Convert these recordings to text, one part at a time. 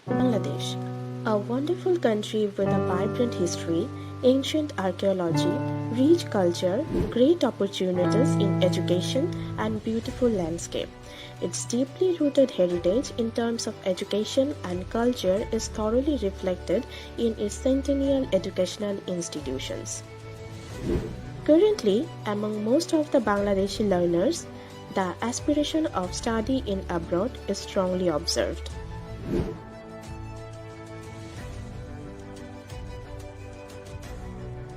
Bangladesh, a wonderful country with a vibrant history, ancient archaeology, rich culture, great opportunities in education, and beautiful landscape. Its deeply rooted heritage in terms of education and culture is thoroughly reflected in its centennial educational institutions. Currently, among most of the Bangladeshi learners, the aspiration of study in abroad is strongly observed.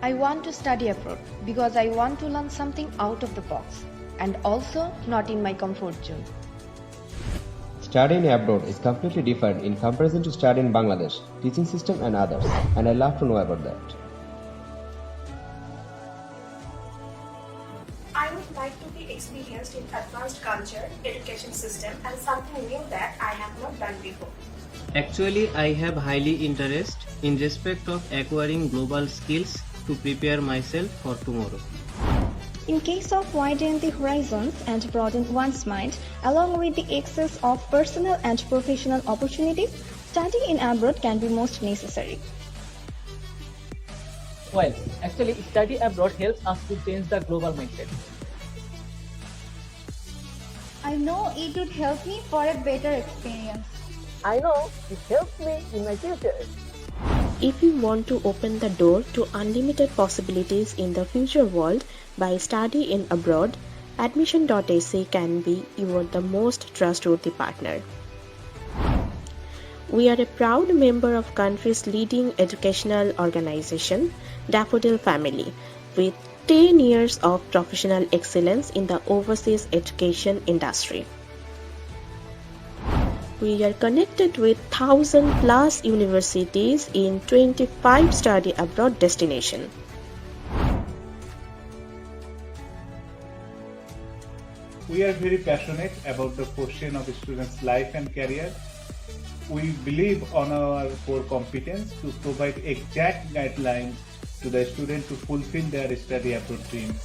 I want to study abroad because I want to learn something out of the box and also not in my comfort zone. Studying abroad is completely different in comparison to studying in Bangladesh, teaching system and others, and I love to know about that. I would like to be experienced in advanced culture, education system and something new that I have not done before. Actually, I have highly interest in respect of acquiring global skills to prepare myself for tomorrow. In case of widen the horizons and broaden one's mind, along with the access of personal and professional opportunities, studying in abroad can be most necessary. Well, actually, study abroad helps us to change the global mindset. I know it would help me for a better experience. I know it helps me in my future. If you want to open the door to unlimited possibilities in the future world by studying abroad, Admission.ac can be the most trustworthy partner. We are a proud member of country's leading educational organization, Daffodil Family, with 10 years of professional excellence in the overseas education industry. We are connected with 1,000+ universities in 25 study abroad destinations. We are very passionate about the question of students' life and career. We believe on our core competence to provide exact guidelines to the student to fulfill their study abroad dreams.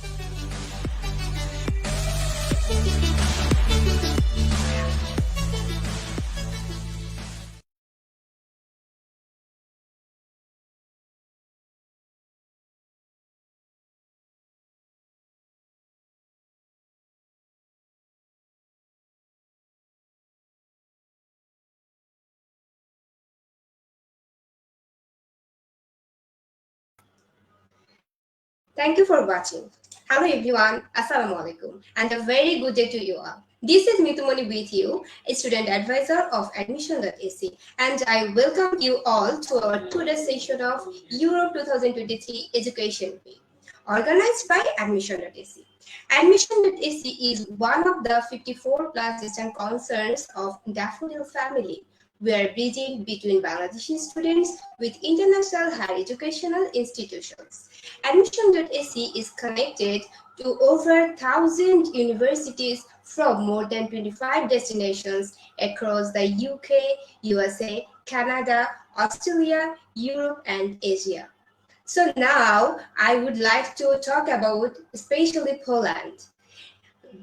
Thank you for watching. Hello everyone, Assalamualaikum, and a very good day to you all. This is Mitumoni with you, a student advisor of Admission.ac, and I welcome you all to our today's session of Europe 2023 Education Week, organized by Admission.ac. Admission.ac is one of the 54+ distant concerns of Daffodil Family. We are bridging between Bangladeshi students with international higher educational institutions. Admission.ac is connected to over 1,000 universities from more than 25 destinations across the UK, USA, Canada, Australia, Europe, and Asia. So now I would like to talk about especially Poland.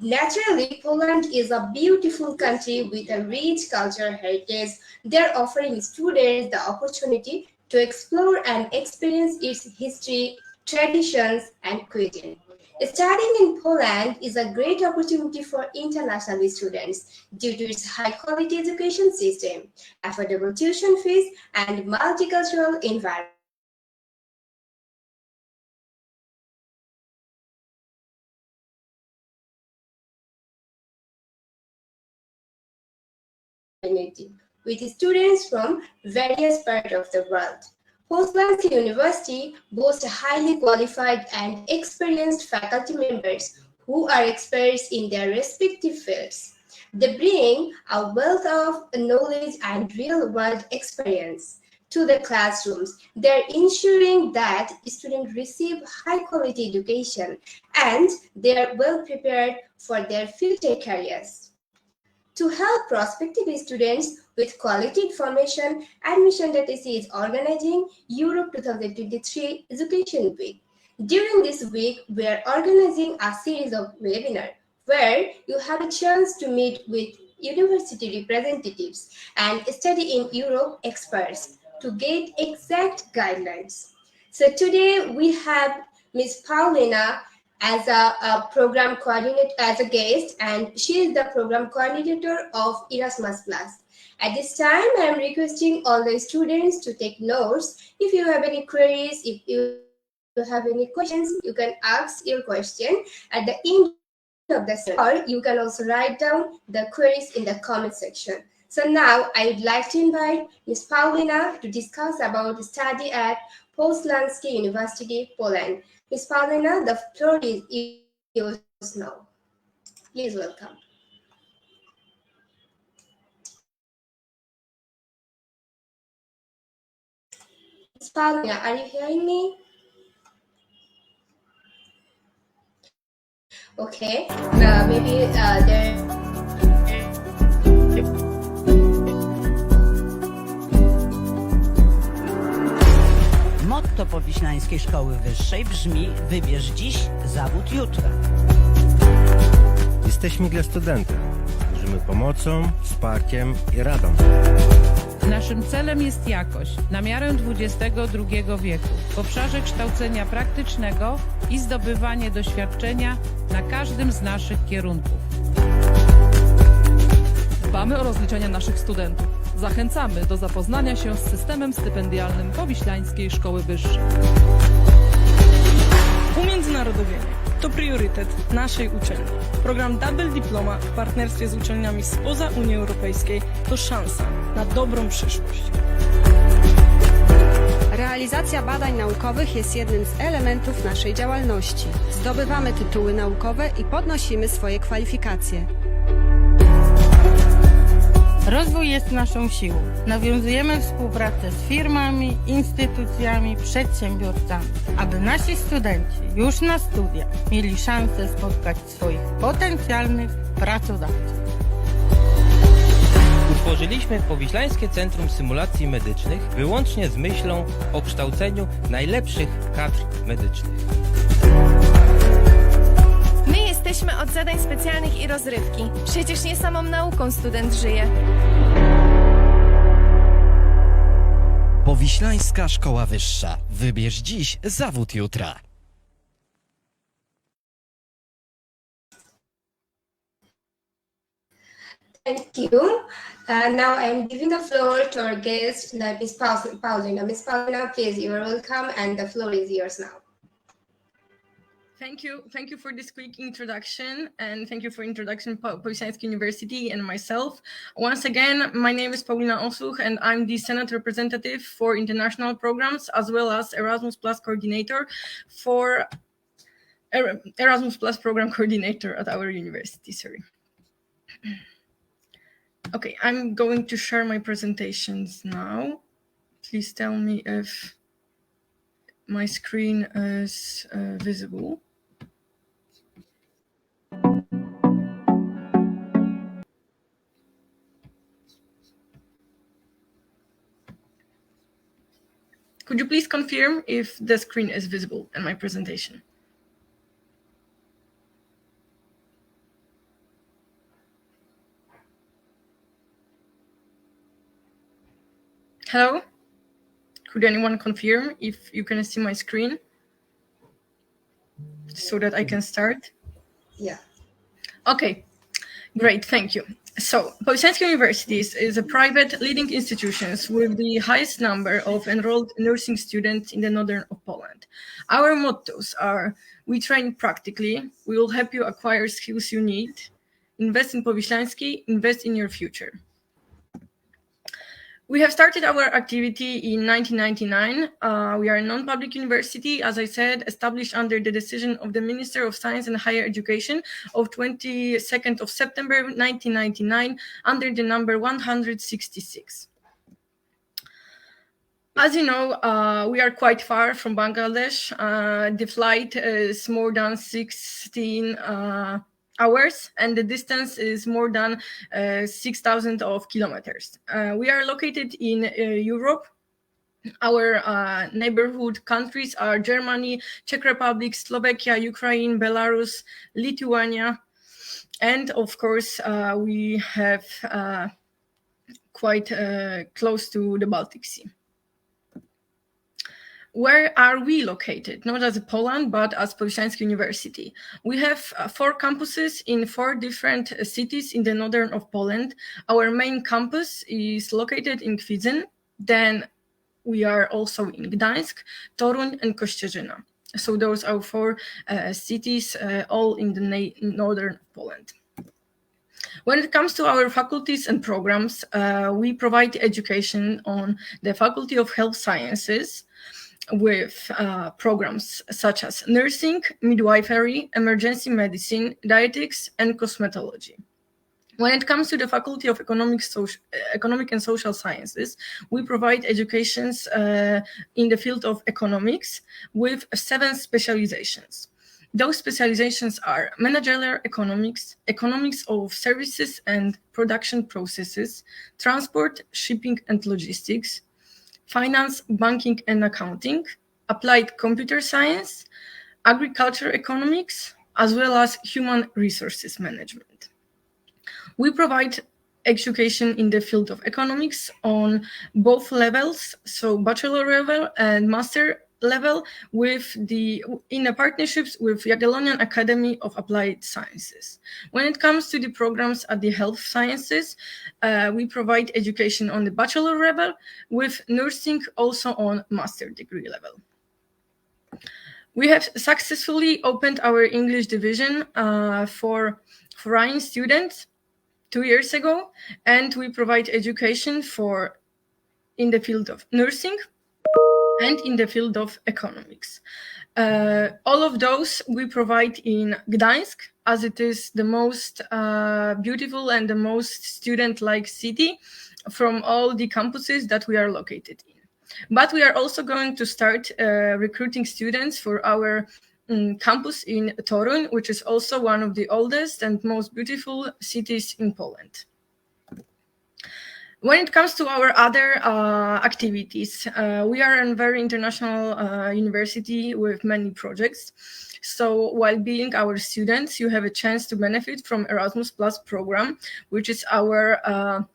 Naturally, Poland is a beautiful country with a rich cultural heritage. They're offering students the opportunity to explore and experience its history, traditions, and cuisine. Studying in Poland is a great opportunity for international students due to its high-quality education system, affordable tuition fees, and multicultural environment. With students from various parts of the world. Powiślański University boasts highly qualified and experienced faculty members who are experts in their respective fields. They bring a wealth of knowledge and real-world experience to the classrooms. They're ensuring that students receive high-quality education and they are well prepared for their future careers. To help prospective students with quality information, Admission.ac is organizing Europe 2023 Education Week. During this week, we are organizing a series of webinars where you have a chance to meet with university representatives and study in Europe experts to get exact guidelines. So today we have Ms. Paulina as a program coordinator, as a guest, and she is the program coordinator of Erasmus Plus. At this time, I am requesting all the students to take notes. If you have any queries, if you have any questions, you can ask your question at the end of the session, or you can also write down the queries in the comment section. So now I would like to invite Ms. Paulina to discuss about study at Powiślański University, Poland. Ms. Paulina, the floor is yours now. Please welcome. Ms. Paulina, are you hearing me? Okay, maybe there. Motto Powiślańskiej Szkoły Wyższej brzmi: wybierz dziś, zawód jutra. Jesteśmy dla studentów. Służymy pomocą, wsparciem i radą. Naszym celem jest jakość na miarę XXI wieku w obszarze kształcenia praktycznego i zdobywanie doświadczenia na każdym z naszych kierunków. Dbamy o rozliczenia naszych studentów. Zachęcamy do zapoznania się z systemem stypendialnym Powiślańskiej Szkoły Wyższej. Umiędzynarodowienie to priorytet naszej uczelni. Program Double Diploma w partnerstwie z uczelniami spoza Unii Europejskiej to szansa na dobrą przyszłość. Realizacja badań naukowych jest jednym z elementów naszej działalności. Zdobywamy tytuły naukowe i podnosimy swoje kwalifikacje. Rozwój jest naszą siłą. Nawiązujemy współpracę z firmami, instytucjami, przedsiębiorcami, aby nasi studenci już na studiach mieli szansę spotkać swoich potencjalnych pracodawców. Utworzyliśmy Powiślańskie Centrum Symulacji Medycznych wyłącznie z myślą o kształceniu najlepszych kadr medycznych. My jesteśmy od zadań specjalnych i rozrywki. Przecież nie samą nauką student żyje. Powiślańska Szkoła Wyższa. Wybierz dziś, zawód jutra. Thank you. Now I'm giving the floor to our guest, Ms. Paulina. Ms. Paulina, please, you are welcome, and the floor is yours now. Thank you for this quick introduction, and thank you for introduction Powiślański University and myself. Once again, my name is Paulina Osuch, and I'm the Senate representative for international programs, as well as Erasmus Plus coordinator for Erasmus Plus program coordinator at our university. Sorry. Okay, I'm going to share my presentations now. Please tell me if my screen is visible. Could you please confirm if the screen is visible in my presentation? Hello? Could anyone confirm if you can see my screen so that I can start? Yeah. Okay, great, thank you. So, Powiślański University is a private leading institution with the highest number of enrolled nursing students in the northern of Poland. Our mottos are: we train practically, we will help you acquire skills you need, invest in Powiślański, invest in your future. We have started our activity in 1999. We are a non-public university, as I said, established under the decision of the Minister of Science and Higher Education of 22nd of September 1999 under the number 166. As you know, we are quite far from Bangladesh. The flight is more than 16 hours, and the distance is more than 6,000 kilometers. We are located in Europe. Our neighborhood countries are Germany, Czech Republic, Slovakia, Ukraine, Belarus, Lithuania, And of course, we have quite close to the Baltic Sea. Where are we located? Not as Poland, but as Powiślański University. We have 4 campuses in 4 different cities in the northern of Poland. Our main campus is located in 𝐄𝐝𝐮. Then we are also in Gdańsk, Toruń, and 𝐄𝐝𝐮. So those are 4 cities, all in the northern Poland. When it comes to our faculties and programs, we provide education on the Faculty of Health Sciences, with programs such as nursing, midwifery, emergency medicine, dietetics, and cosmetology. When it comes to the Faculty of Economic and Social Sciences, we provide educations in the field of economics with 7 specializations. Those specializations are managerial economics, economics of services and production processes, transport, shipping and logistics, finance, banking and accounting, applied computer science, agriculture economics, as well as human resources management. We provide education in the field of economics on both levels, so bachelor level and master level, in the partnerships with Jagiellonian Academy of Applied Sciences. When it comes to the programs at the health sciences, we provide education on the bachelor level, with nursing also on master degree level. We have successfully opened our English division for foreign students 2 years ago, and we provide education in the field of nursing and in the field of economics. All of those we provide in Gdańsk, as it is the most beautiful and the most student-like city from all the campuses that we are located in. But we are also going to start recruiting students for our campus in Toruń, which is also one of the oldest and most beautiful cities in Poland. When it comes to our other activities, we are a very international university with many projects. So while being our students, you have a chance to benefit from Erasmus Plus program, which is the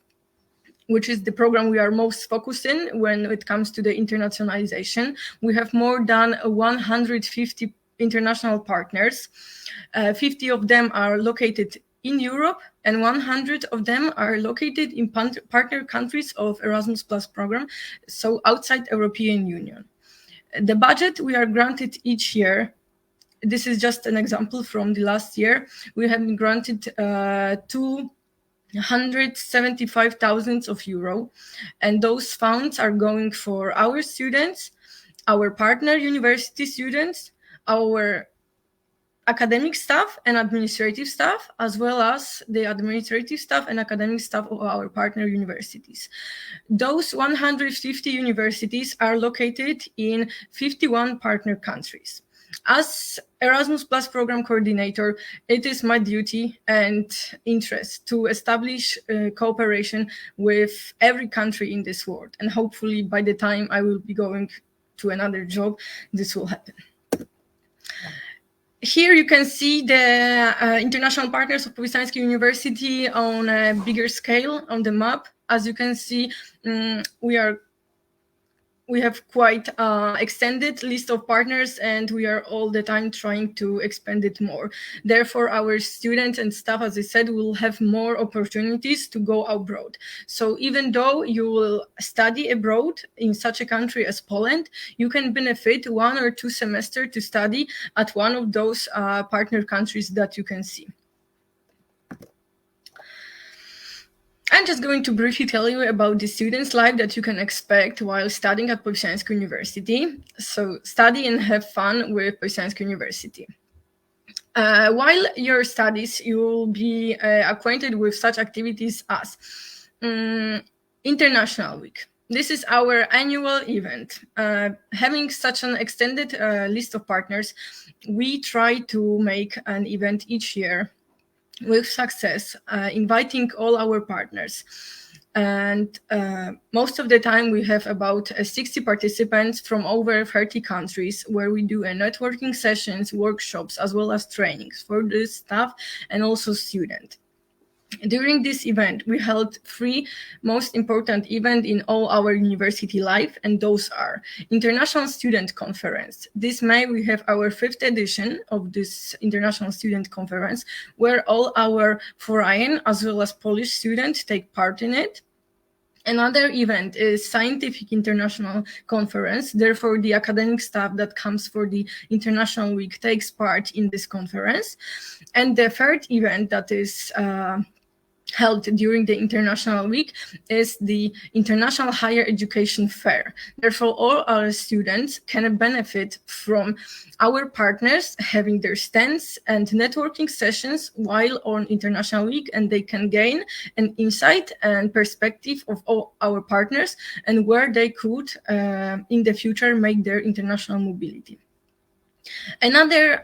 program we are most focused in when it comes to the internationalization. We have more than 150 international partners. 50 of them are located in Europe, and 100 of them are located in partner countries of Erasmus Plus program, so outside European Union. The budget we are granted each year, this is just an example from the last year, we have been granted 275,000 euro, and those funds are going for our students, our partner university students, our academic staff and administrative staff, as well as the administrative staff and academic staff of our partner universities. Those 150 universities are located in 51 partner countries. As Erasmus Plus program coordinator, it is my duty and interest to establish cooperation with every country in this world. And hopefully by the time I will be going to another job, this will happen. Here you can see the international partners of Powiślański University on a bigger scale on the map. As you can see, we have quite extended list of partners, and we are all the time trying to expand it more. Therefore, our students and staff, as I said, will have more opportunities to go abroad. So even though you will study abroad in such a country as Poland, you can benefit 1 or 2 semesters to study at one of those partner countries that you can see. I'm just going to briefly tell you about the student's life that you can expect while studying at Powiślański University. So study and have fun with Powiślański University. While your studies, you will be acquainted with such activities as International Week. This is our annual event. Having such an extended list of partners, we try to make an event each year with success, inviting all our partners. And most of the time we have about 60 participants from over 30 countries, where we do networking sessions, workshops, as well as trainings for the staff and also students. During this event, we held 3 most important events in all our university life, and those are International Student Conference. This May, we have our 5th edition of this International Student Conference, where all our foreign as well as Polish students take part in it. Another event is Scientific International Conference. Therefore, the academic staff that comes for the International Week takes part in this conference. And the 3rd event that is held during the International Week is the International Higher Education Fair. Therefore, all our students can benefit from our partners having their stands and networking sessions while on International Week, and they can gain an insight and perspective of all our partners and where they could in the future make their international mobility. Another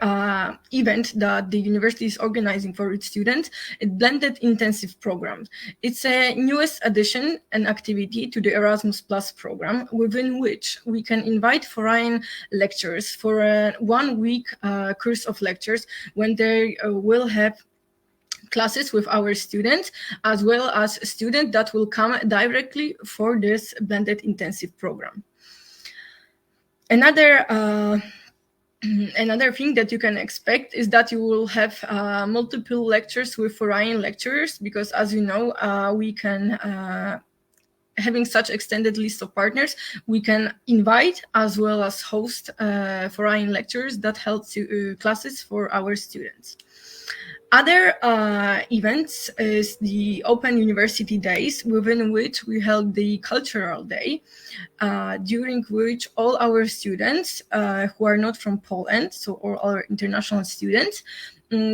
event that the university is organizing for its students is Blended Intensive Program. It's a newest addition and activity to the Erasmus Plus program, within which we can invite foreign lecturers for a 1-week course of lectures, when they will have classes with our students, as well as students that will come directly for this Blended Intensive Program. Another thing that you can expect is that you will have multiple lectures with foreign lecturers, because as you know, we can, having such extended list of partners, we can invite as well as host foreign lecturers that held classes for our students. Other events is the Open University Days, within which we held the Cultural Day, during which all our students who are not from Poland, so all our international students,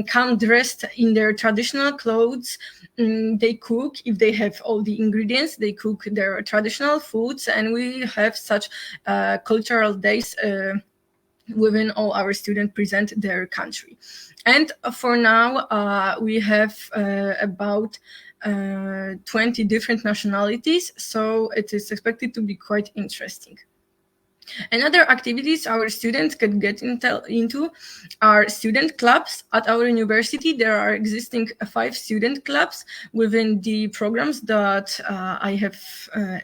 come dressed in their traditional clothes. They cook, if they have all the ingredients, they cook their traditional foods, and we have such cultural days within all our students present their country. And for now, we have about 20 different nationalities, so it is expected to be quite interesting. Another activities our students can get into are student clubs. At our university, there are existing 5 student clubs within the programs that I have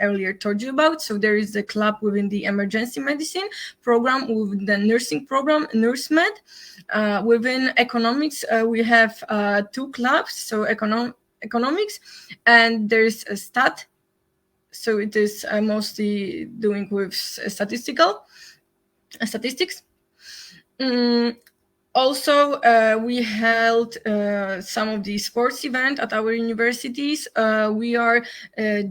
earlier told you about. So there is a club within the emergency medicine program, within the nursing program, NurseMed. Within economics, we have 2 clubs, so economics, and there's a stat. So it is mostly doing with statistics. Also, we held some of the sports events at our universities. We are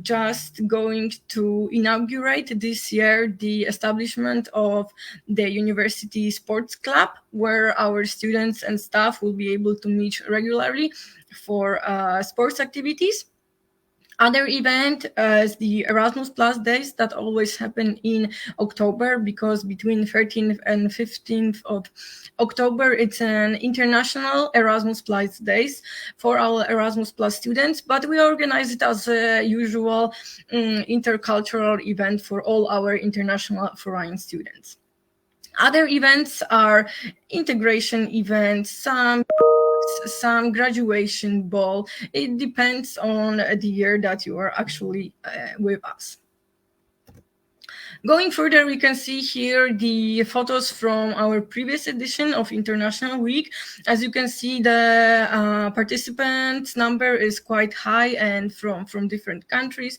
just going to inaugurate this year the establishment of the university sports club, where our students and staff will be able to meet regularly for sports activities. Other event is the Erasmus Plus Days that always happen in October, because between 13th and 15th of October, it's an international Erasmus Plus Days for our Erasmus Plus students, but we organize it as a usual intercultural event for all our international foreign students. Other events are integration events, some graduation ball. It depends on the year that you are actually with us. Going further, we can see here the photos from our previous edition of International Week. As you can see, the participants number is quite high and from different countries.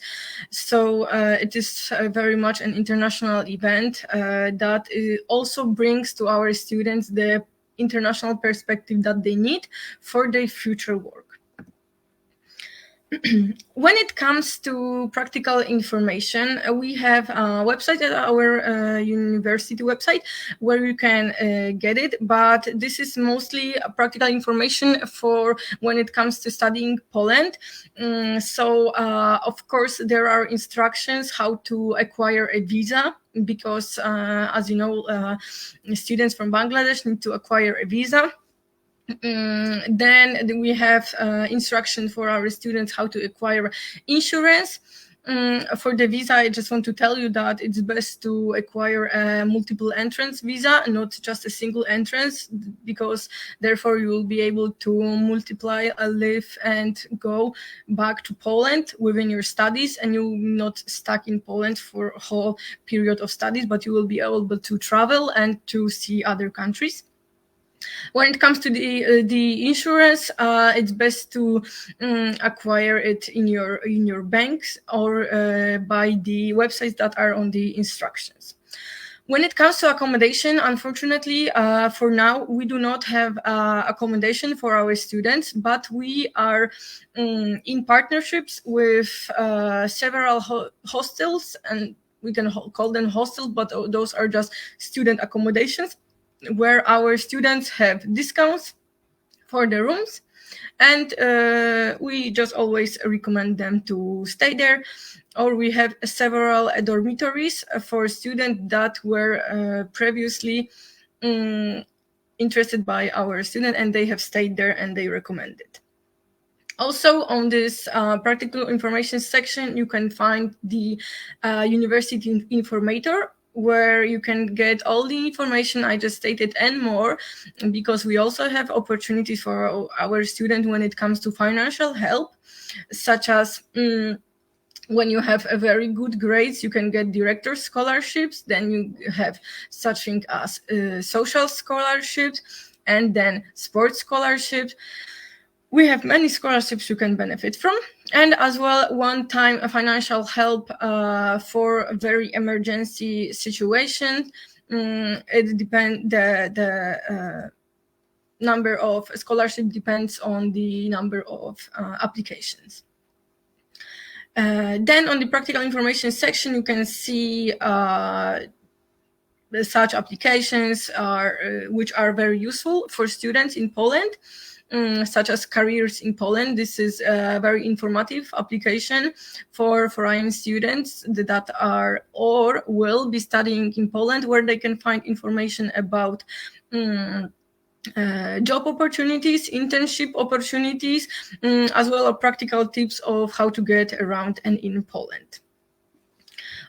So it is very much an international event that also brings to our students the international perspective that they need for their future work. When it comes to practical information, we have a website at our university website where you can get it, but this is mostly practical information for when it comes to studying Poland. So of course there are instructions how to acquire a visa, because as you know, students from Bangladesh need to acquire a visa. Then we have instruction for our students how to acquire insurance. For the visa, I just want to tell you that it's best to acquire a multiple entrance visa, not just a single entrance, because therefore you will be able to multiply, live and go back to Poland within your studies, and you will not stuck in Poland for a whole period of studies, but you will be able to travel and to see other countries. When it comes to the insurance, it's best to acquire it in your banks or by the websites that are on the instructions. When it comes to accommodation, unfortunately, for now, we do not have accommodation for our students, but we are in partnerships with several hostels, and we can call them hostels, but those are just student accommodations, where our students have discounts for the rooms, and we just always recommend them to stay there. Or we have several dormitories for students that were previously interested by our student, and they have stayed there and they recommend it. Also, on this practical information section, you can find the university informator, where you can get all the information I just stated and more, because we also have opportunities for our students when it comes to financial help, such as when you have a very good grades, you can get director scholarships, then you have such thing as social scholarships, and then sports scholarships. We have many scholarships you can benefit from, and as well one-time financial help for very emergency situations. It depends. The number of scholarship depends on the number of applications. Then on the practical information section, you can see such applications which are very useful for students in Poland. Such as Careers in Poland. This is a very informative application for foreign students that are or will be studying in Poland, where they can find information about job opportunities, internship opportunities, as well as practical tips of how to get around and in Poland.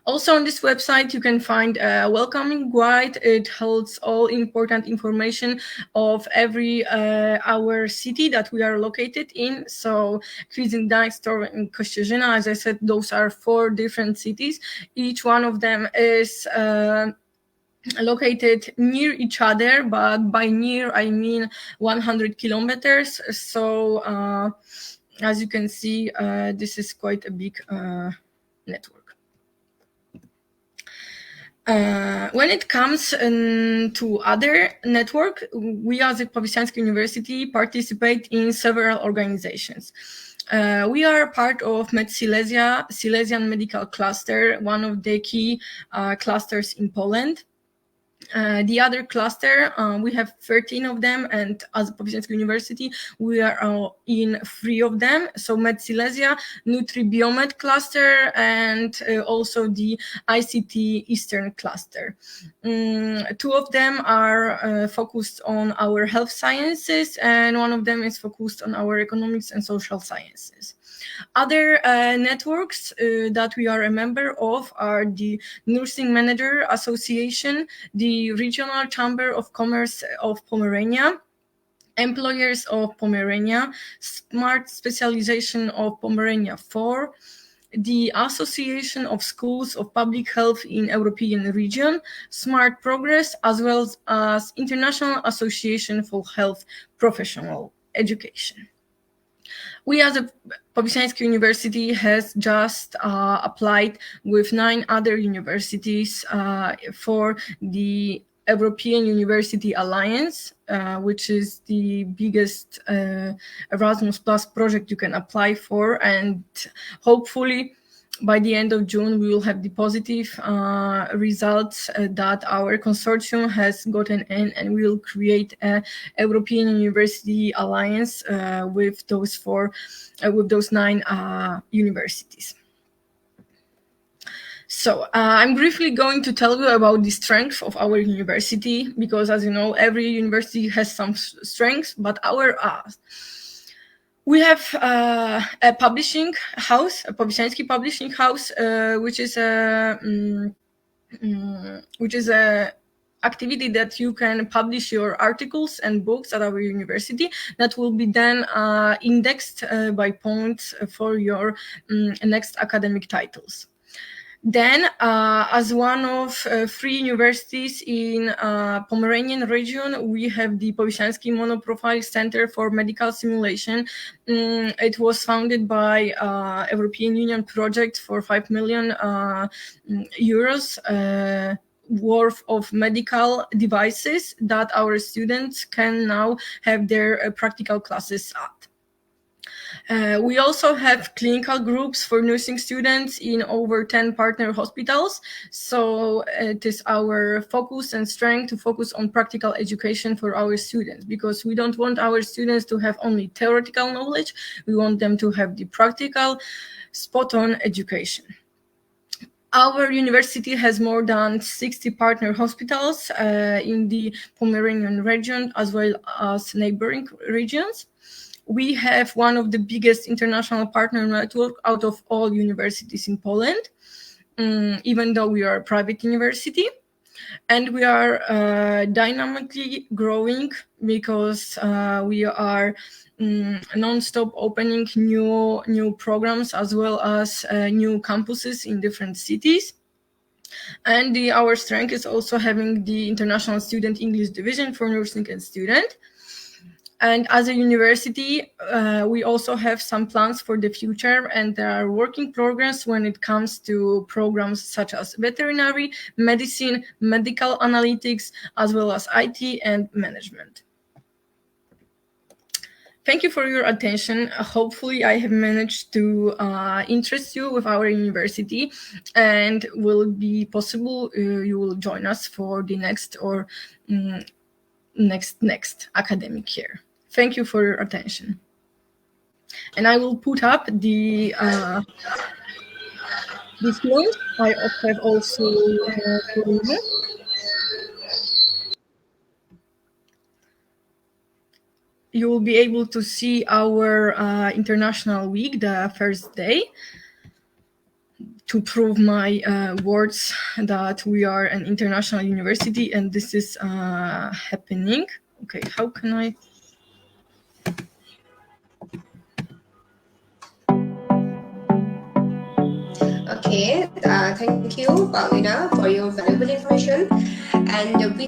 Also on this website, you can find a welcoming guide. It holds all important information of every our city that we are located in. So 𝐄𝐮𝐫𝐸 and 𝐶𝐿, as I said, those are 4 different cities. Each one of them is located near each other, but by near I mean 100 kilometers. So as you can see, this is quite a big network. When it comes to other network, we as a Powiślański University participate in several organizations. We are part of MedSilesia, Silesian Medical Cluster, one of the key clusters in Poland. The other cluster, we have 13 of them, and as a Powiślański University, we are in 3 of them. So MedSilesia, Nutri-Biomed cluster, and also the ICT Eastern cluster. 2 of them are focused on our health sciences, and 1 of them is focused on our economics and social sciences. Other networks that we are a member of are the Nursing Manager Association, the Regional Chamber of Commerce of Pomerania, Employers of Pomerania, Smart Specialization of Pomerania 4, the Association of Schools of Public Health in European Region, Smart Progress, as well as International Association for Health Professional Education. We as a Powiślański University has just applied with 9 other universities for the European University Alliance, which is the biggest Erasmus Plus project you can apply for, and hopefully by the end of June we will have the positive results that our consortium has gotten in, and we will create a European University Alliance with those 9 universities. So I'm briefly going to tell you about the strength of our university, because as you know, every university has some strengths, but we have a publishing house, a Powiślański publishing house, which is a activity that you can publish your articles and books at our university that will be then indexed by points for your next academic titles. Then, as one of 3 universities in Pomeranian region, we have the Powiślański Monoprofile Center for Medical Simulation. It was founded by European Union project for 5 million euros worth of medical devices that our students can now have their practical classes at. We also have clinical groups for nursing students in over 10 partner hospitals. So it is our focus and strength to focus on practical education for our students, because we don't want our students to have only theoretical knowledge. We want them to have the practical, spot-on education. Our university has more than 60 partner hospitals in the Pomeranian region, as well as neighboring regions. We have one of the biggest international partner network out of all universities in Poland, even though we are a private university. And we are dynamically growing, because we are non-stop opening new programs, as well as new campuses in different cities. And our strength is also having the International Student English Division for nursing and student. And as a university, we also have some plans for the future, and there are working programs when it comes to programs such as veterinary, medicine, medical analytics, as well as IT and management. Thank you for your attention. Hopefully I have managed to interest you with our university, and will it be possible you will join us for the next or next academic year. Thank you for your attention. And I will put up the link. I have also you will be able to see our International Week, the first day, to prove my words that we are an international university and this is happening. Okay, how can I? Okay, thank you, Paulina, for your valuable information. And we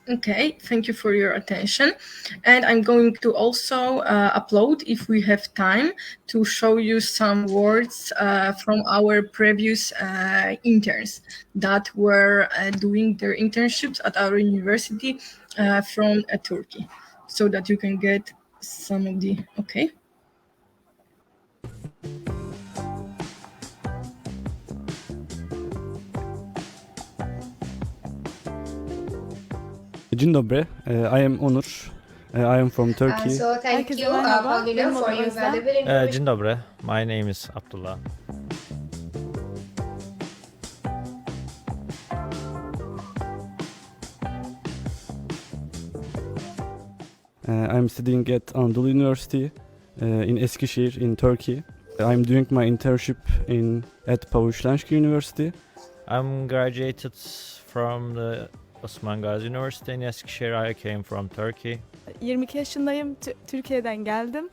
Okay, thank you for your attention. And I'm going to also upload, if we have time, to show you some words from our previous interns that were doing their internships at our university from Turkey, so that you can get some of the, okay. Dzień dobry, I am Onur. I am from Turkey. So thank you, Paulina, for your valuable information. Dzień dobry, my name is Abdullah. I'm studying at Anadolu University in Eskişehir in Turkey. I'm doing my internship at Powiślański University. I'm graduated from the 𝐄𝐮𝐫𝐴З University in Eskişehir. I came from Turkey. 22 yaşındayım. Türkiye'den geldim.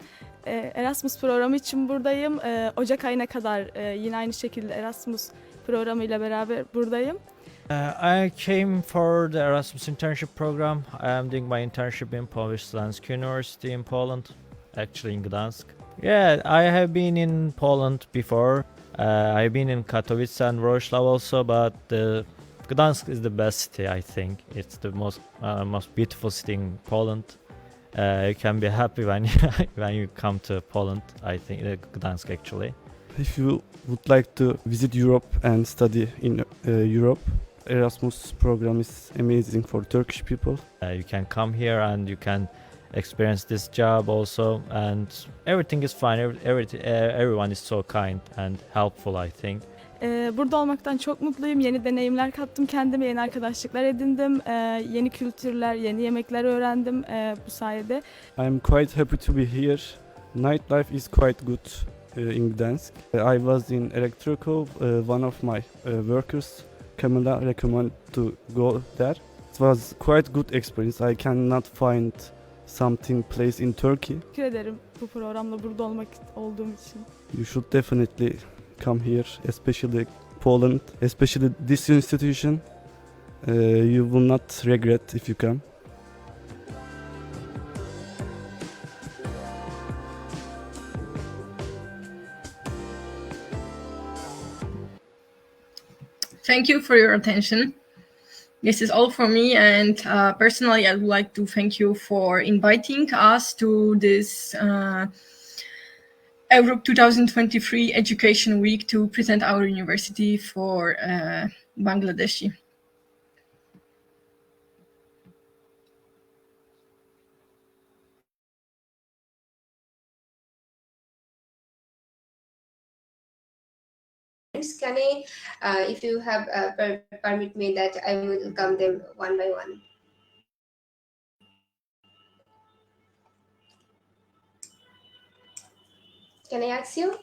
Erasmus programı için buradayım. Ocak ayına kadar yine aynı şekilde Erasmus programıyla beraber buradayım. I came for the Erasmus internship program. I am doing my internship in Powiślański University in Poland, actually in Gdansk. Yeah, I have been in Poland before. I've been in Katowice and Wrocław also, but Gdansk is the best city, I think. It's the most beautiful city in Poland. You can be happy when when you come to Poland, I think, Gdansk actually. If you would like to visit Europe and study in Europe, Erasmus program is amazing for Turkish people. You can come here and you can experience this job also, and everything is fine. Everyone is so kind and helpful, I think. Burada olmaktan çok mutluyum. Yeni deneyimler kattım kendime, yeni arkadaşlıklar edindim. Yeni kültürler, yeni yemekler öğrendim bu sayede. I'm quite happy to be here. Nightlife is quite good in Gdansk. I was in electrical. One of my workers, Camilla, recommended to go there. It was quite good experience. I cannot find something place in Turkey. Teşekkür ederim bu programda burada olduğum için. You should definitely come here, especially Poland, especially this institution. You will not regret if you come. Thank you for your attention. This is all for me, and personally, I would like to thank you for inviting us to this Europe 2023 Education Week to present our university for Bangladeshi. Can I, if you have permit me, that I will come them one by one. Can I ask you?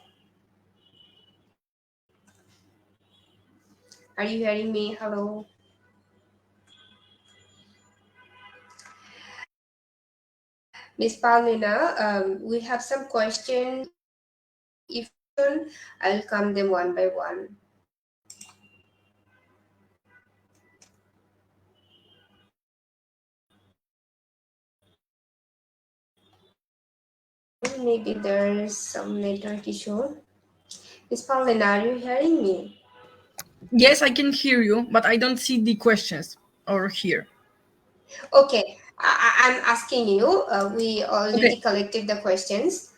Are you hearing me? Hello. Miss Palmina, we have some questions. If I'll come them one by one. Maybe there is some network issue. Miss Paulina, are you hearing me? Yes, I can hear you, but I don't see the questions or hear. Okay, I'm asking you. We already collected the questions.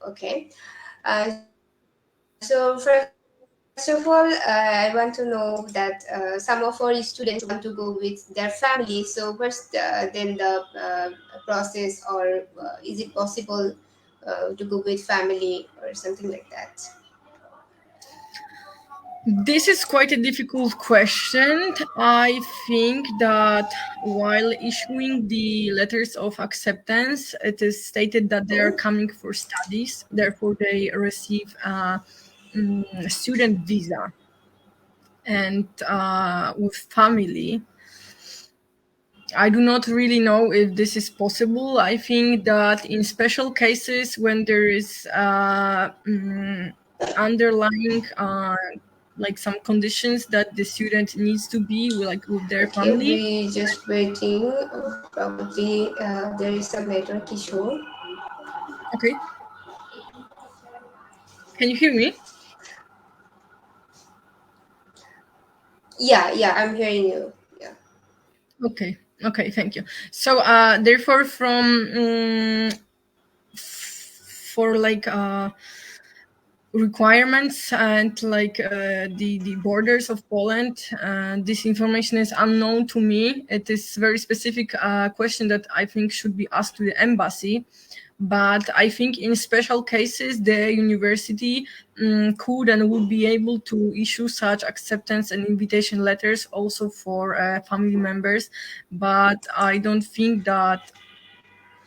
Okay. So first of all, I want to know that some of our students want to go with their family. So what's then the process, or is it possible to go with family or something like that? This is quite a difficult question. I think that while issuing the letters of acceptance, it is stated that they are coming for studies. Therefore, they receive a student visa. And with family, I do not really know if this is possible. I think that in special cases, when there is underlying like some conditions that the student needs to be like with their Okay, family? we just waiting. Probably there is some network issue. Okay. Can you hear me? Yeah, I'm hearing you. Yeah. Okay, thank you. So therefore for like requirements and like the borders of Poland, this information is unknown to me. It is very specific question that I think should be asked to the embassy. But I think in special cases, the university could and would be able to issue such acceptance and invitation letters also for family members. But I don't think that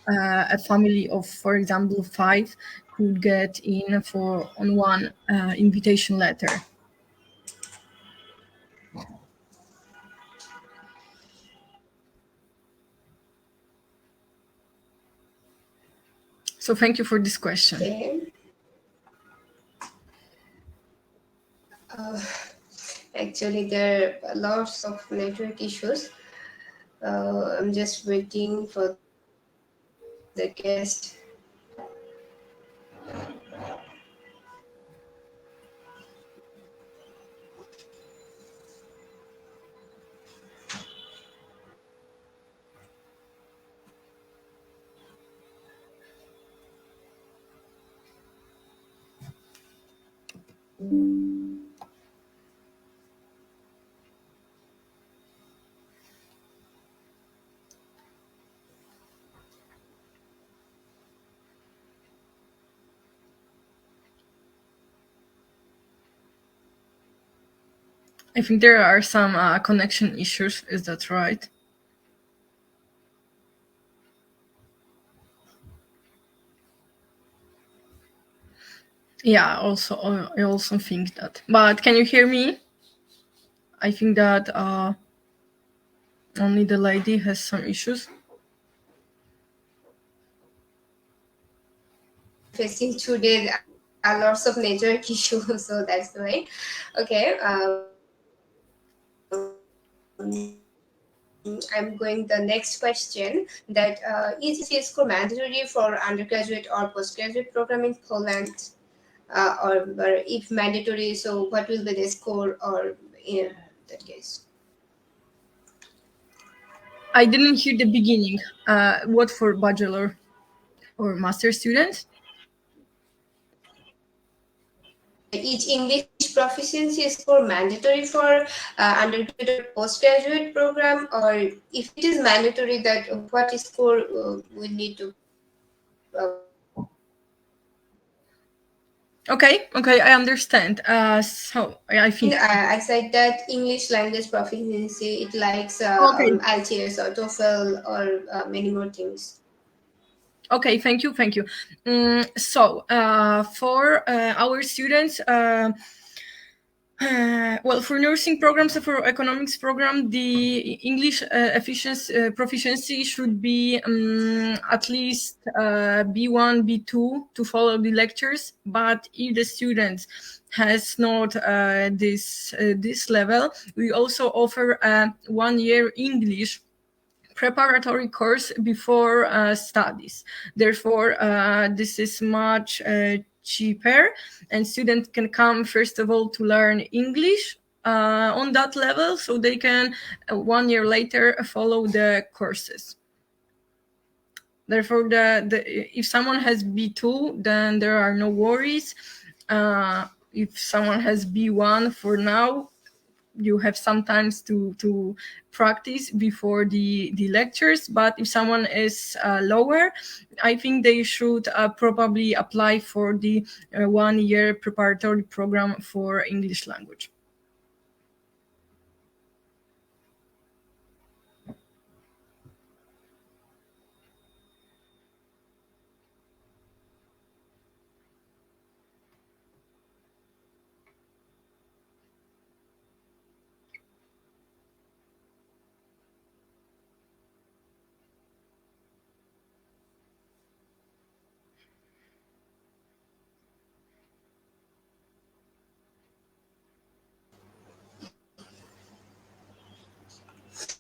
a family of, for example, 5 could get in for on one invitation letter. So thank you for this question. Okay. Actually, there are lots of network issues. I'm just waiting for the guest. I think there are some connection issues. Is that right? Yeah, I also think that. But can you hear me? I think that only the lady has some issues. Facing today are lots of network issues, so that's why. Okay. I'm going the next question that is GCSE score mandatory for undergraduate or postgraduate program in Poland? Or if mandatory, so what will be the score or in that case? I didn't hear the beginning. What for bachelor or master students? Each English proficiency score mandatory for undergraduate or postgraduate program, or if it is mandatory, that what score we need to Okay, I understand. So I think I said that English language proficiency, it likes Okay. IELTS or TOEFL or many more things. Okay, thank you. So for our students, well, for nursing programs and for economics program, the English proficiency should be at least B1, B2 to follow the lectures. But if the student has not this level, we also offer a 1-year English preparatory course before studies. Therefore, this is much cheaper, and students can come first of all to learn English on that level, so they can 1 year later follow the courses. Therefore, if someone has B2, then there are no worries. If someone has B1 for now, you have sometimes to practice before the lectures. But if someone is lower, I think they should probably apply for the 1-year preparatory program for English language.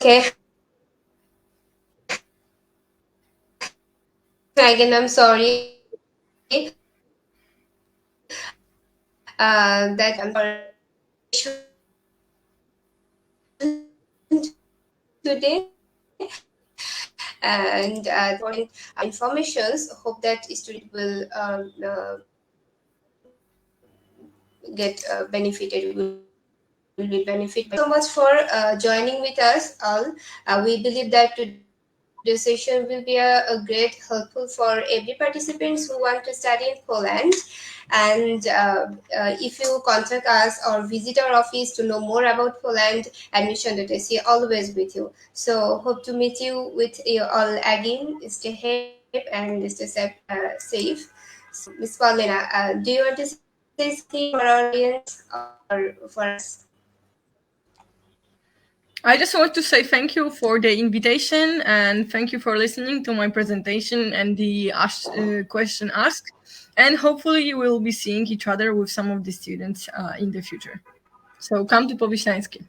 Okay. Again, I'm sorry. That I'm today. And for informations, hope that student will get benefited. Will be benefited. So much for joining with us all. We believe that today's session will be a great helpful for every participants who want to study in Poland. And if you contact us or visit our office to know more about Poland, Admission.ac always with you. So hope to meet you with you all again. Stay safe and stay safe. So, Ms. Paulina, do you want to say something for our audience or for us? I just want to say thank you for the invitation and thank you for listening to my presentation and the question asked. And hopefully we will be seeing each other with some of the students in the future. So come to Powiślański.